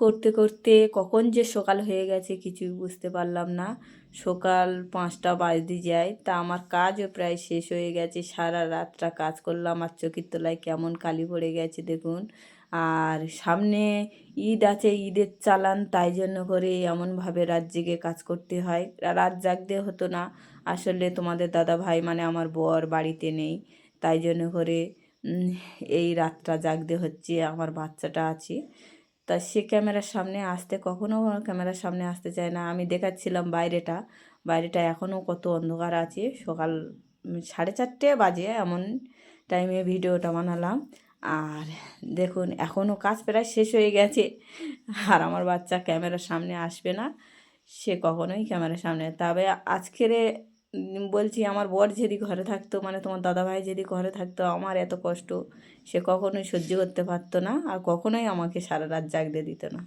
করতে করতে কখন যে সকাল হয়ে গেছে কিছুই বুঝতে পারলাম না। সকাল 5টা বাজতে যায়, তা আমার কাজও প্রায় শেষ হয়ে গেছে। সারা রাতটা কাজ করলাম, আর চোখের তলায় কেমন কালি পড়ে গেছে দেখুন। আর সামনে ঈদ আছে, ঈদের চালান, তাই জন্য করে এমনভাবে রাত জেগে কাজ করতে হয়। রাত জাগতে হতো না, আসলে তোমাদের দাদা ভাই মানে আমার বর বাড়িতে নেই, তাই জন্য করে উম, এই রাতটা জাগতে হচ্ছে। আমার বাচ্চাটা আছে, তা সে ক্যামেরার সামনে আসতে কখনো ক্যামেরার সামনে আসতে চায় না। আমি দেখাচ্ছিলাম বাইরেটা, বাইরেটা এখনও কত অন্ধকার আছে। সকাল 4:30 বাজে এমন টাইমে ভিডিওটা বানালাম। আর দেখুন এখনও কাজ প্রায় শেষ হয়ে গেছে। আর আমার বাচ্চা ক্যামেরার সামনে আসবে না, সে কখনোই ক্যামেরার সামনে। তবে আজকের বলছি, আমার বর যদি ঘরে থাকতো, মানে তোমার দাদাভাই যদি ঘরে থাকতো, আমার এত কষ্ট সে কখনোই সহ্য করতে পারতো না, আর কখনোই আমাকে সারা রাত জাগতে দিত না।